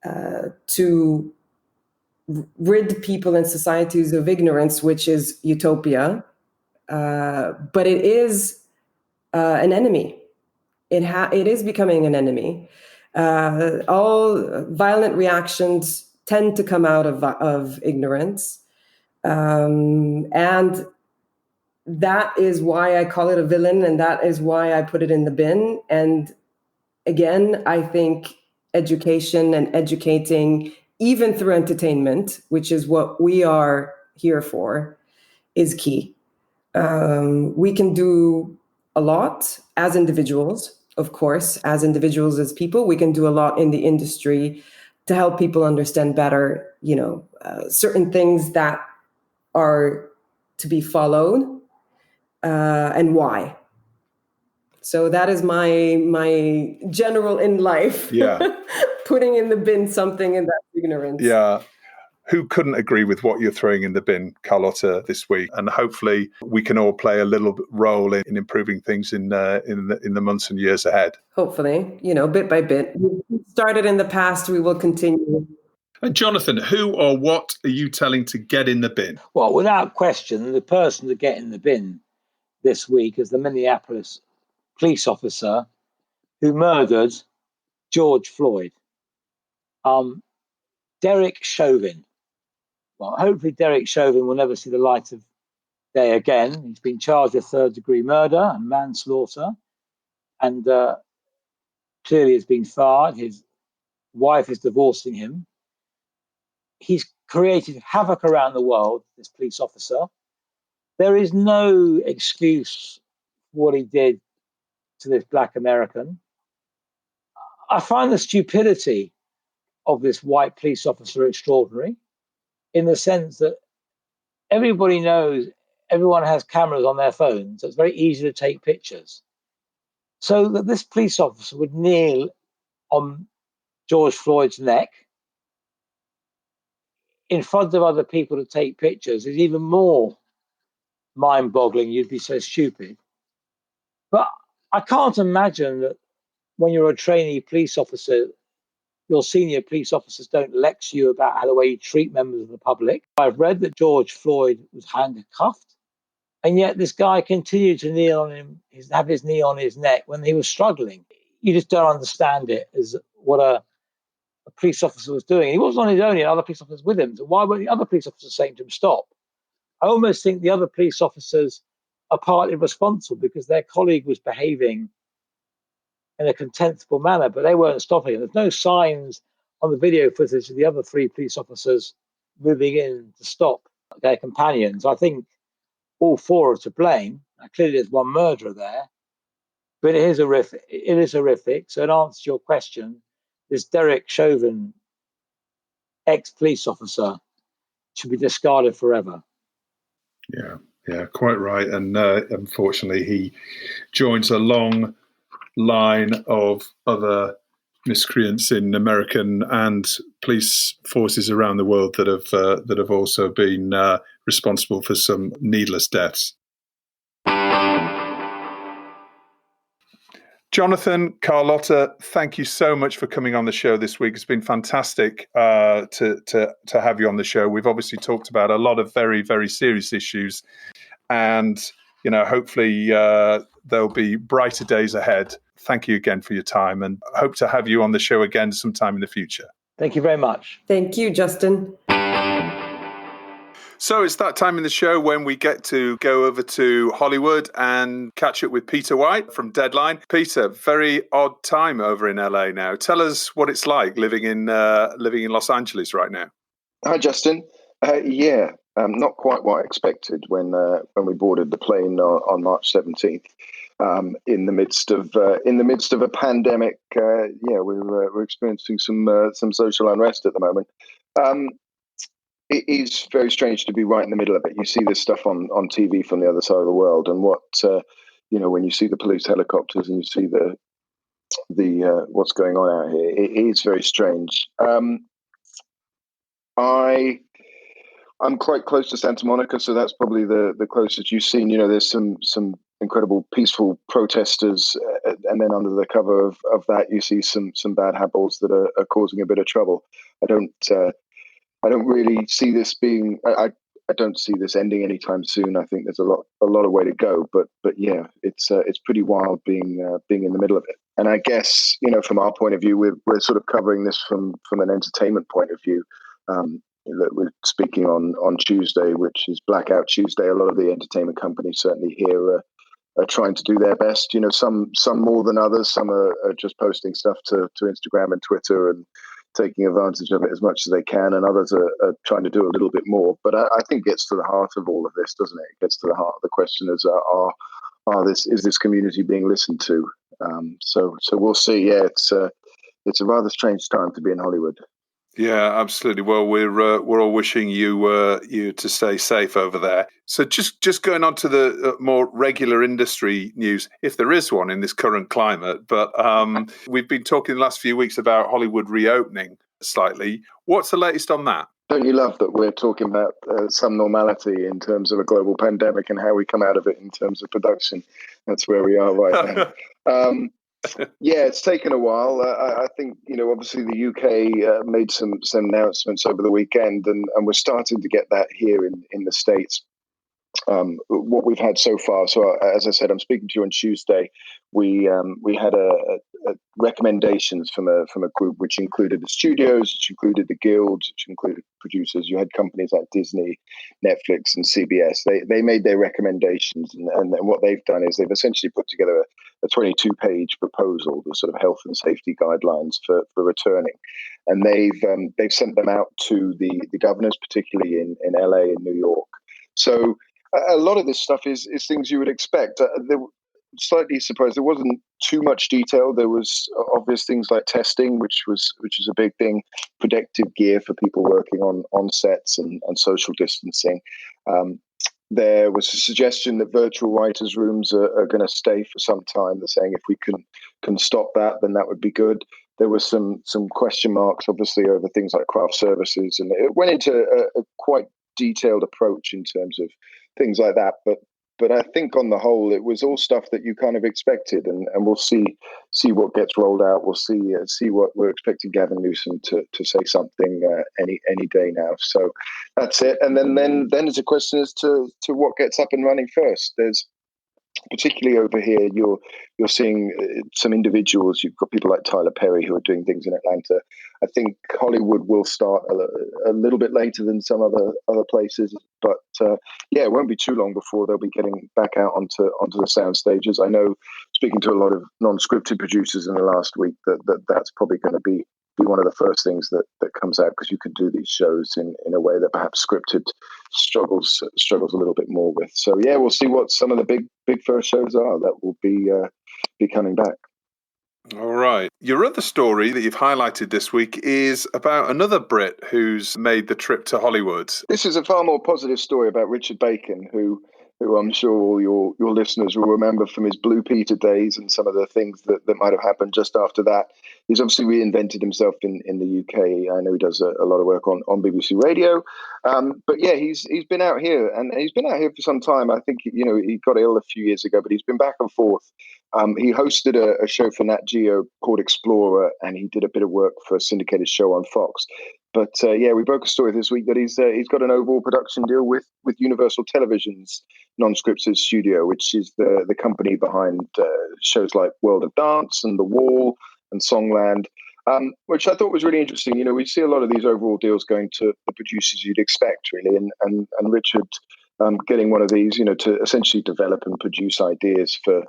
to rid people and societies of ignorance, which is utopia. But it is an enemy. It is becoming an enemy. All violent reactions tend to come out of ignorance. And that is why I call it a villain, and that is why I put it in the bin. And again, I think education and educating, even through entertainment, which is what we are here for, is key. We can do a lot as individuals, of course, as individuals, as people. We can do a lot in the industry to help people understand better, certain things that are to be followed and why. So that is my general in life. Yeah. Putting in the bin something in that ignorance. Yeah. Who couldn't agree with what you're throwing in the bin, Carlotta, this week? And hopefully we can all play a little role in improving things in the months and years ahead. Hopefully, bit by bit. We started in the past, we will continue. And Jonathan, who or what are you telling to get in the bin? Well, without question, the person to get in the bin this week is the Minneapolis police officer who murdered George Floyd. Derek Chauvin. Well, hopefully Derek Chauvin will never see the light of day again. He's been charged with third-degree murder and manslaughter. and clearly has been fired. His wife is divorcing him. He's created havoc around the world, this police officer. There is no excuse for what he did to this black American. I find the stupidity of this white police officer extraordinary, in the sense that everybody knows everyone has cameras on their phones, so it's very easy to take pictures. So that this police officer would kneel on George Floyd's neck in front of other people to take pictures is even more mind-boggling. You'd be so stupid. But I can't imagine that when you're a trainee police officer, your senior police officers don't lecture you about how the way you treat members of the public. I've read that George Floyd was handcuffed, and yet this guy continued to kneel on him, have his knee on his neck when he was struggling. You just don't understand it as what a police officer was doing. He wasn't on his own, he had other police officers with him. So why weren't the other police officers saying to him, stop? I almost think the other police officers are partly responsible because their colleague was behaving in a contemptible manner, but they weren't stopping him. There's no signs on the video footage of the other three police officers moving in to stop their companions. I think all four are to blame. Now, clearly, there's one murderer there, but it is horrific. It is horrific. So, in answer to your question, this Derek Chauvin, ex-police officer, should be discarded forever. Yeah, quite right. And unfortunately, he joins a long line of other miscreants in American and police forces around the world that have also been responsible for some needless deaths. Jonathan, Carlotta, thank you so much for coming on the show this week. It's been fantastic to have you on the show. We've obviously talked about a lot of very, very serious issues, and hopefully there'll be brighter days ahead. Thank you again for your time, and hope to have you on the show again sometime in the future. Thank you very much. Thank you, Justin. So it's that time in the show when we get to go over to Hollywood and catch up with Peter White from Deadline. Peter, very odd time over in LA now. Tell us what it's like living in Los Angeles right now. Hi, Justin. Not quite what I expected when we boarded the plane on March 17th. In the midst of a pandemic, we're experiencing some social unrest at the moment. It is very strange to be right in the middle of it. You see this stuff on TV from the other side of the world, and when you see the police helicopters and you see the what's going on out here, it is very strange. I'm quite close to Santa Monica, so that's probably the closest you've seen. There's some incredible peaceful protesters, and then under the cover of that, you see some bad apples that are causing a bit of trouble. I don't really see this being. I don't see this ending anytime soon. I think there's a lot of way to go. But yeah, it's pretty wild being in the middle of it. And I guess from our point of view, we're sort of covering this from an entertainment point of view. We're speaking on Tuesday, which is Blackout Tuesday. A lot of the entertainment companies certainly here are trying to do their best. Some more than others. Some are just posting stuff to Instagram and Twitter and taking advantage of it as much as they can, and others are trying to do a little bit more. But I think it gets to the heart of all of this, doesn't it? It gets to the heart of the question: is this community being listened to? So we'll see. Yeah, it's a rather strange time to be in Hollywood. Yeah, absolutely. Well, we're all wishing you to stay safe over there. So just going on to the more regular industry news, if there is one in this current climate. But we've been talking the last few weeks about Hollywood reopening slightly. What's the latest on that? Don't you love that we're talking about some normality in terms of a global pandemic and how we come out of it in terms of production? That's where we are right now. Yeah, it's taken a while. I think, obviously the UK made some announcements over the weekend, and we're starting to get that here in the States. What we've had so far. So as I said, I'm speaking to you on Tuesday. We had a recommendations from a group which included the studios, which included the guilds, which included producers. You had companies like Disney, Netflix, and CBS. They made their recommendations, and what they've done is they've essentially put together a 22-page proposal, the sort of health and safety guidelines for returning, and they've sent them out to the governors, particularly in LA and New York. So a lot of this stuff is things you would expect. Slightly surprised there wasn't too much detail. There was obvious things like testing, which is a big thing, protective gear for people working on sets, and social distancing. There was a suggestion that virtual writers' rooms are going to stay for some time. They're saying if we can stop that, then that would be good. There was some question marks, obviously, over things like craft services, and it went into a quite detailed approach in terms of things like that. But I think on the whole, it was all stuff that you kind of expected, and we'll see what gets rolled out. We'll see what we're expecting Gavin Newsom to say something any day now. So that's it. And then there's a question as to what gets up and running first. There's particularly over here, you're seeing some individuals. You've got people like Tyler Perry who are doing things in Atlanta. I think Hollywood will start a little bit later than some other places, but it won't be too long before they'll be getting back out onto the sound stages. I know, speaking to a lot of non-scripted producers in the last week, that's probably going to be one of the first things that comes out, because you can do these shows in a way that perhaps scripted struggles a little bit more with. So we'll see what some of the big first shows are that will be coming back. All right. Your other story that you've highlighted this week is about another Brit who's made the trip to Hollywood. This is a far more positive story about Richard Bacon, who I'm sure all your listeners will remember from his Blue Peter days and some of the things that might have happened just after that. He's obviously reinvented himself in the UK. I know he does a lot of work on BBC Radio. But he's been out here, and he's been out here for some time. I think, he got ill a few years ago, but he's been back and forth. He hosted a show for Nat Geo called Explorer, and he did a bit of work for a syndicated show on Fox. But we broke a story this week that he's got an overall production deal with Universal Television's non-scripted studio, which is the company behind shows like World of Dance and The Wall and Songland, which I thought was really interesting. We see a lot of these overall deals going to the producers you'd expect, really, and Richard getting one of these, to essentially develop and produce ideas for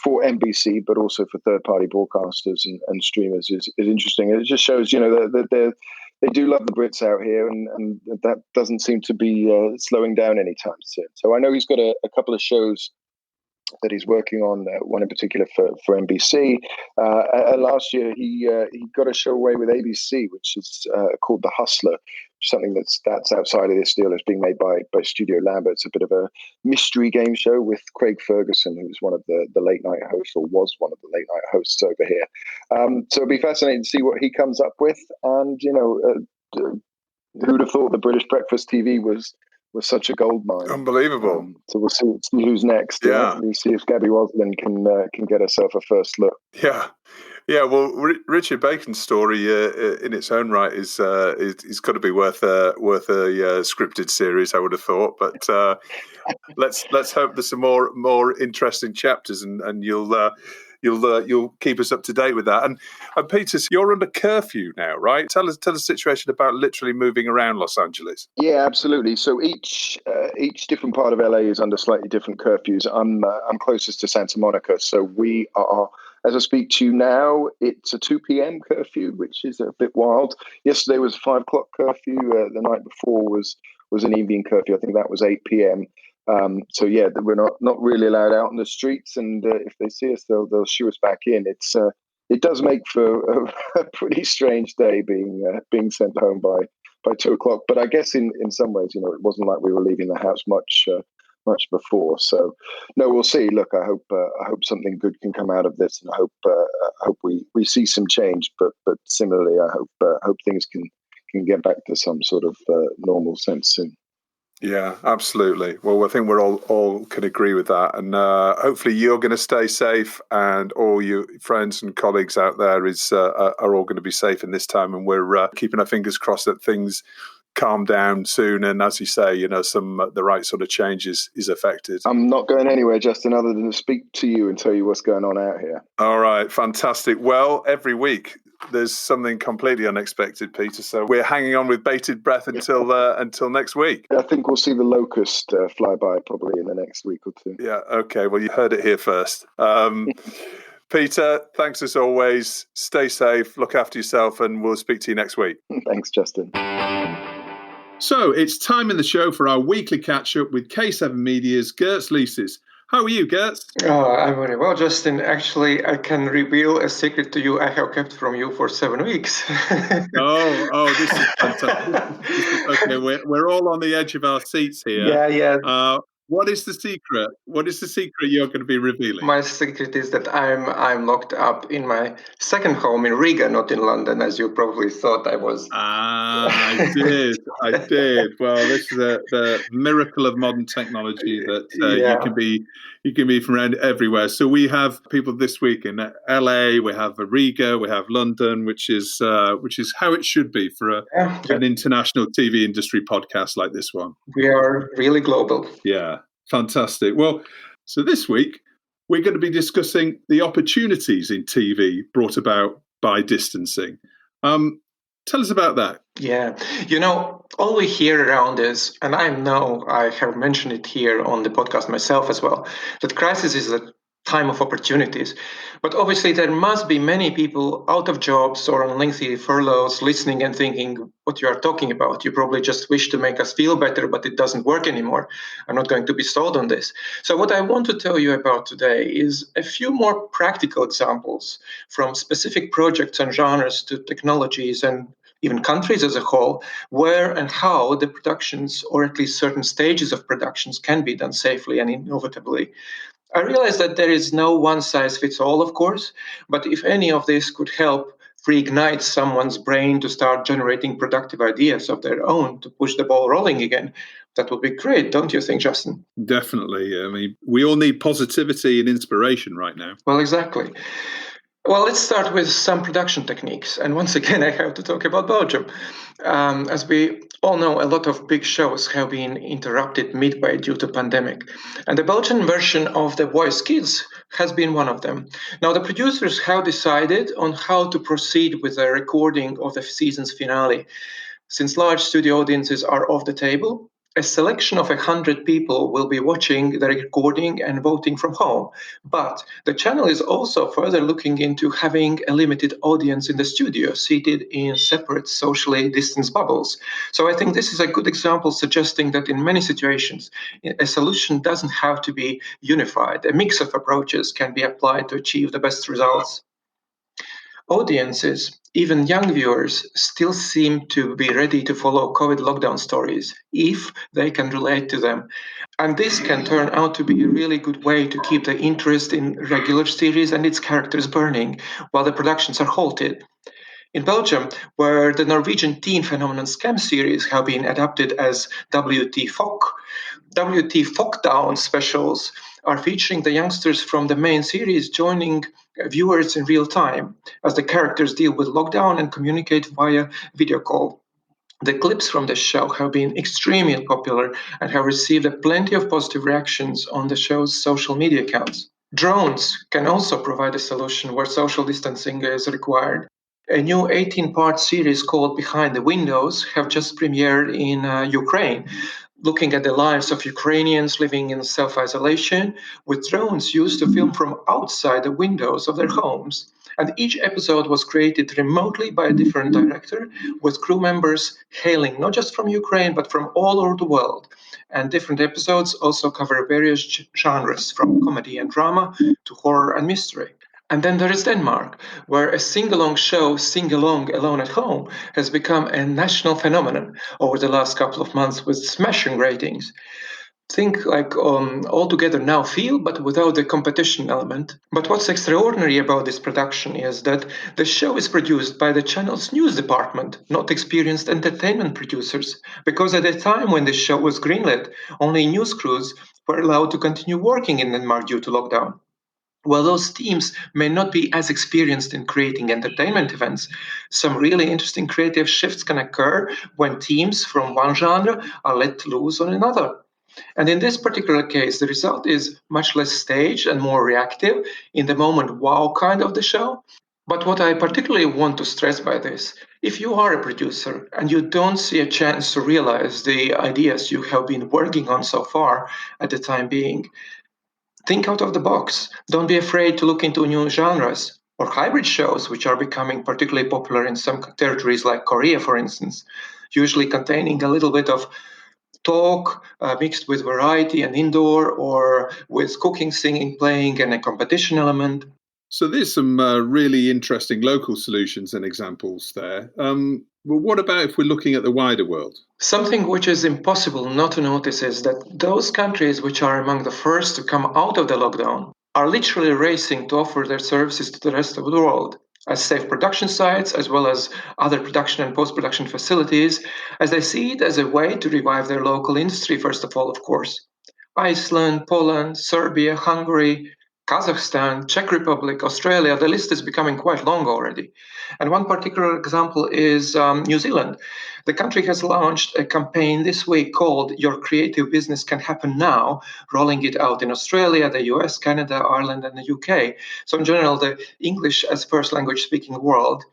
NBC, but also for third-party broadcasters and streamers is interesting. And it just shows, that they do love the Brits out here, and that doesn't seem to be slowing down anytime soon. So I know he's got a couple of shows that he's working on, one in particular for NBC. Last year, he got a show away with ABC, which is called The Hustler, something that's outside of this deal. It's being made by Studio Lambert. It's a bit of a mystery game show with Craig Ferguson, who's one of the late night hosts, or was one of the late night hosts over here. So it'll be fascinating to see what he comes up with. And who'd have thought the British breakfast TV was such a gold mine. Unbelievable. So we'll see who's next. Yeah. We'll see if Gabby Roslin can get herself a first look. Yeah. Yeah, well, Richard Bacon's story in its own right is got to be worth a scripted series, I would have thought. But let's hope there's some more interesting chapters, and you'll keep us up to date with that. And Peter, you're under curfew now, right? Tell us the situation about literally moving around Los Angeles. Yeah, absolutely. So each different part of LA is under slightly different curfews. I'm closest to Santa Monica, so we are. As I speak to you now, it's a 2 p.m. curfew, which is a bit wild. Yesterday was a 5 o'clock curfew. The night before was an evening curfew. I think that was 8 p.m. So we're not really allowed out in the streets, and if they see us, they'll shoo us back in. It does make for a pretty strange day being sent home by 2 o'clock. But I guess in some ways, it wasn't like we were leaving the house much before. So no, we'll see. Look, I hope something good can come out of this, and I hope we see some change. But similarly, I hope things can get back to some sort of normal sense soon. Yeah, absolutely. Well, I think we're all can agree with that, and hopefully you're going to stay safe, and all your friends and colleagues out there are all going to be safe in this time, and we're keeping our fingers crossed that things calm down soon, and as you say, the right sort of change is affected. I'm not going anywhere, Justin, other than to speak to you and tell you what's going on out here. All right, fantastic. Well, every week there's something completely unexpected, Peter. So we're hanging on with bated breath until next week. I think we'll see the locust fly by probably in the next week or two. Yeah, okay. Well, you heard it here first. Peter, thanks as always. Stay safe, look after yourself, and we'll speak to you next week. Thanks, Justin. So it's time in the show for our weekly catch-up with K7 Media's Girts Licis. How are you, Girts? I'm very well, Justin. Actually, I can reveal a secret to you I have kept from you for 7 weeks. This is fantastic. Okay, we're all on the edge of our seats here. Yeah. What is the secret? What is the secret you're going to be revealing? My secret is that I'm locked up in my second home in Riga, not in London, as you probably thought I was. I did. Well, this is the miracle of modern technology that you can be from around everywhere. So we have people this week in LA, we have Riga, we have London, which is how it should be for an international TV industry podcast like this one. We are really global. Yeah, fantastic. Well, so this week we're going to be discussing the opportunities in TV brought about by distancing. Tell us about that. Yeah. All we hear around is, and I know I have mentioned it here on the podcast myself as well, that crisis is a time of opportunities. But obviously there must be many people out of jobs or on lengthy furloughs listening and thinking what you are talking about. You probably just wish to make us feel better, but it doesn't work anymore. I'm not going to be sold on this. So what I want to tell you about today is a few more practical examples from specific projects and genres to technologies and even countries as a whole, where and how the productions, or at least certain stages of productions, can be done safely and innovatively. I realize that there is no one-size-fits-all, of course, but if any of this could help reignite someone's brain to start generating productive ideas of their own to push the ball rolling again, that would be great, don't you think, Justin? Definitely. I mean, we all need positivity and inspiration right now. Well, exactly. Well, let's start with some production techniques. And once again, I have to talk about Belgium. As we all know, a lot of big shows have been interrupted midway due to pandemic. And the Belgian version of The Voice Kids has been one of them. Now, the producers have decided on how to proceed with the recording of the season's finale. Since large studio audiences are off the table, a selection of 100 people will be watching the recording and voting from home. But the channel is also further looking into having a limited audience in the studio, seated in separate socially distanced bubbles. So I think this is a good example suggesting that in many situations, a solution doesn't have to be unified. A mix of approaches can be applied to achieve the best results. Audiences, even young viewers, still seem to be ready to follow COVID lockdown stories if they can relate to them. And this can turn out to be a really good way to keep the interest in regular series and its characters burning while the productions are halted. In Belgium, where the Norwegian teen phenomenon scam series have been adapted as WT Fokdown specials are featuring the youngsters from the main series joining viewers in real time as the characters deal with lockdown and communicate via video call. The clips from the show have been extremely popular and have received plenty of positive reactions on the show's social media accounts. Drones can also provide a solution where social distancing is required. A new 18-part series called Behind the Windows have just premiered in Ukraine, looking at the lives of Ukrainians living in self-isolation, with drones used to film from outside the windows of their homes. And each episode was created remotely by a different director, with crew members hailing not just from Ukraine, but from all over the world. And different episodes also cover various genres, from comedy and drama to horror and mystery. And then there is Denmark, where a sing-along show, Sing Along Alone at Home, has become a national phenomenon over the last couple of months with smashing ratings. Think like All Together Now Feel, but without the competition element. But what's extraordinary about this production is that the show is produced by the channel's news department, not experienced entertainment producers, because at the time when the show was greenlit, only news crews were allowed to continue working in Denmark due to lockdown. While those teams may not be as experienced in creating entertainment events, some really interesting creative shifts can occur when teams from one genre are let loose on another. And in this particular case, the result is much less staged and more reactive, in the moment wow kind of the show. But what I particularly want to stress by this, if you are a producer and you don't see a chance to realize the ideas you have been working on so far at the time being, think out of the box. Don't be afraid to look into new genres or hybrid shows, which are becoming particularly popular in some territories like Korea, for instance, usually containing a little bit of talk mixed with variety and indoor, or with cooking, singing, playing, and a competition element. So there's some really interesting local solutions and examples there. Well, what about if we're looking at the wider world? Something which is impossible not to notice is that those countries which are among the first to come out of the lockdown are literally racing to offer their services to the rest of the world as safe production sites, as well as other production and post-production facilities, as they see it as a way to revive their local industry, first of all, of course. Iceland, Poland, Serbia, Hungary, Kazakhstan, Czech Republic, Australia, the list is becoming quite long already. And one particular example is New Zealand. The country has launched a campaign this week called Your Creative Business Can Happen Now, rolling it out in Australia, the US, Canada, Ireland, and the UK. So, in general, the English as first language speaking world,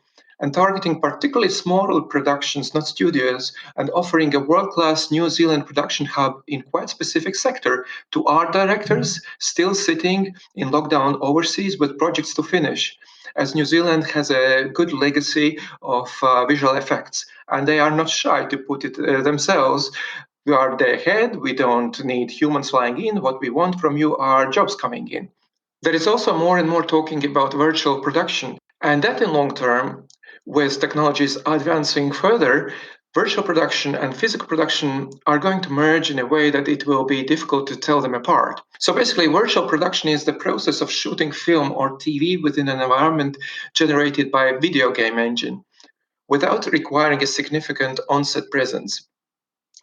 and targeting particularly small productions, not studios, and offering a world-class New Zealand production hub in quite specific sector to art directors still sitting in lockdown overseas with projects to finish, as New Zealand has a good legacy of visual effects, and they are not shy to put it themselves. We are the head, we don't need humans flying in, what we want from you are jobs coming in. There is also more and more talking about virtual production, and that in long term, with technologies advancing further, virtual production and physical production are going to merge in a way that it will be difficult to tell them apart. So basically, virtual production is the process of shooting film or TV within an environment generated by a video game engine without requiring a significant on-set presence.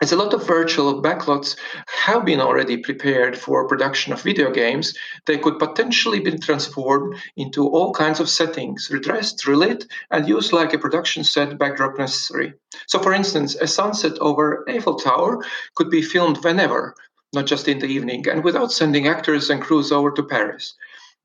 As a lot of virtual backlots have been already prepared for production of video games, they could potentially be transformed into all kinds of settings, redressed, relit, and used like a production set backdrop necessary. So, for instance, a sunset over Eiffel Tower could be filmed whenever, not just in the evening, and without sending actors and crews over to Paris.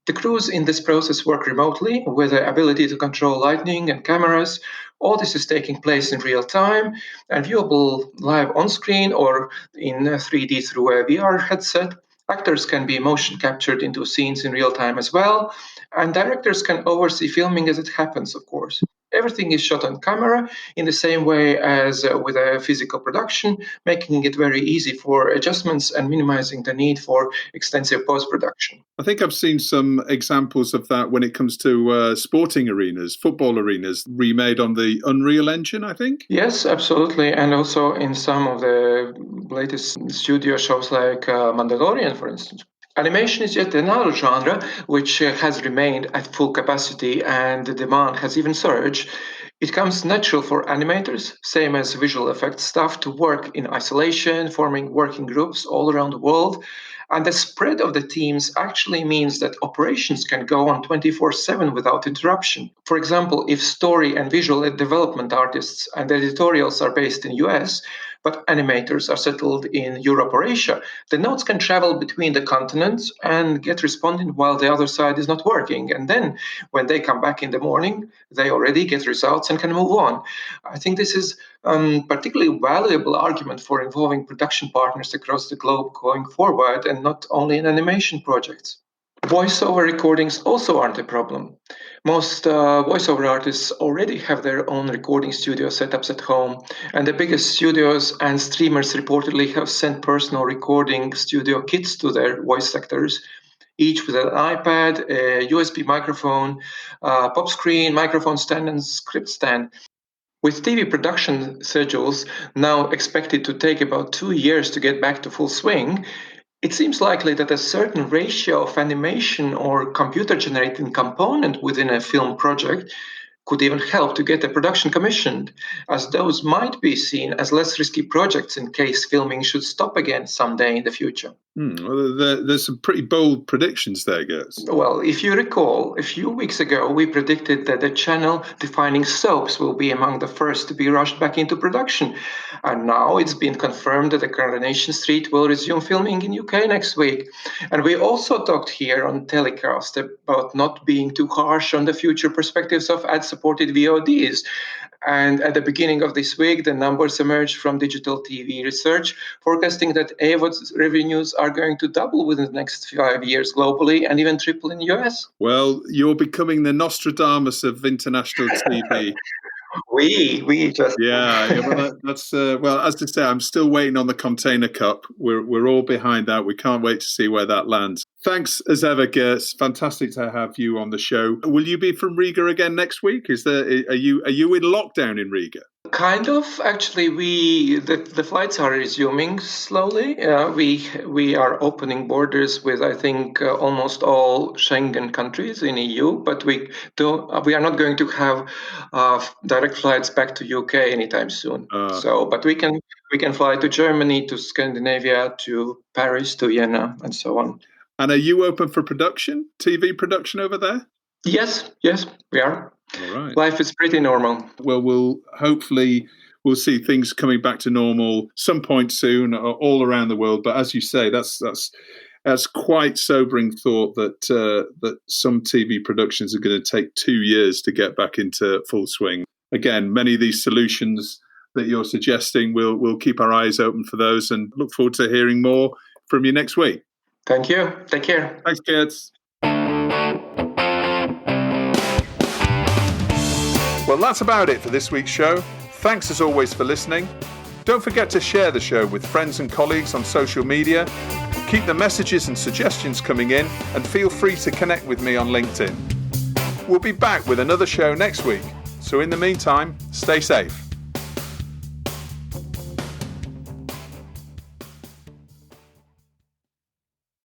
The crews in this process work remotely with the ability to control lighting and cameras. All this is taking place in real time and viewable live on screen or in 3D through a VR headset. Actors can be motion captured into scenes in real time as well, and directors can oversee filming as it happens, of course. Everything is shot on camera in the same way as with a physical production, making it very easy for adjustments and minimizing the need for extensive post-production. I think I've seen some examples of that when it comes to sporting arenas, football arenas, remade on the Unreal Engine, I think. Yes, absolutely. And also in some of the latest studio shows like Mandalorian, for instance. Animation is yet another genre which has remained at full capacity and the demand has even surged. It comes natural for animators, same as visual effects staff, to work in isolation, forming working groups all around the world. And the spread of the teams actually means that operations can go on 24/7 without interruption. For example, if story and visual development artists and editorials are based in US, but animators are settled in Europe or Asia, the notes can travel between the continents and get responded while the other side is not working. And then when they come back in the morning, they already get results and can move on. I think this is particularly valuable argument for involving production partners across the globe going forward and not only in animation projects. Voiceover recordings also aren't a problem. Most voiceover artists already have their own recording studio setups at home, and the biggest studios and streamers reportedly have sent personal recording studio kits to their voice actors, each with an iPad, a USB microphone, pop screen, microphone stand, and script stand. With TV production schedules now expected to take about 2 years to get back to full swing, it seems likely that a certain ratio of animation or computer generated component within a film project could even help to get a production commissioned, as those might be seen as less risky projects in case filming should stop again someday in the future. Well, there's some pretty bold predictions there, Girts. Well, if you recall, a few weeks ago we predicted that the channel-defining soaps will be among the first to be rushed back into production. And now it's been confirmed that the Coronation Street will resume filming in UK next week. And we also talked here on Telecast about not being too harsh on the future perspectives of ad-supported VODs. And at the beginning of this week, the numbers emerged from digital TV research, forecasting that AVOD's revenues are going to double within the next 5 years globally and even triple in the US. Well, you're becoming the Nostradamus of international TV. We just Well, that's well, as I say, I'm still waiting on the Container Cup. We're all behind that. We can't wait to see where that lands. Thanks as ever, Girts. Fantastic to have you on the show. Will you be from Riga again next week? Are you in lockdown in Riga? Kind of. Actually, the flights are resuming slowly. We are opening borders with, I think, almost all Schengen countries in EU, but we are not going to have direct flights back to UK anytime soon. But we can fly to Germany, to Scandinavia, to Paris, to Vienna, and so on. And are you open for production, TV production over there? Yes, we are. All right. Life is pretty normal. Well, we'll see things coming back to normal some point soon, all around the world. But as you say, that's quite sobering thought that some TV productions are going to take 2 years to get back into full swing. Again, many of these solutions that you're suggesting, we'll keep our eyes open for those and look forward to hearing more from you next week. Thank you. Take care. Thanks, Girts. Well, that's about it for this week's show. Thanks as always for listening. Don't forget to share the show with friends and colleagues on social media. Keep the messages and suggestions coming in, and feel free to connect with me on LinkedIn. We'll be back with another show next week. So in the meantime, stay safe.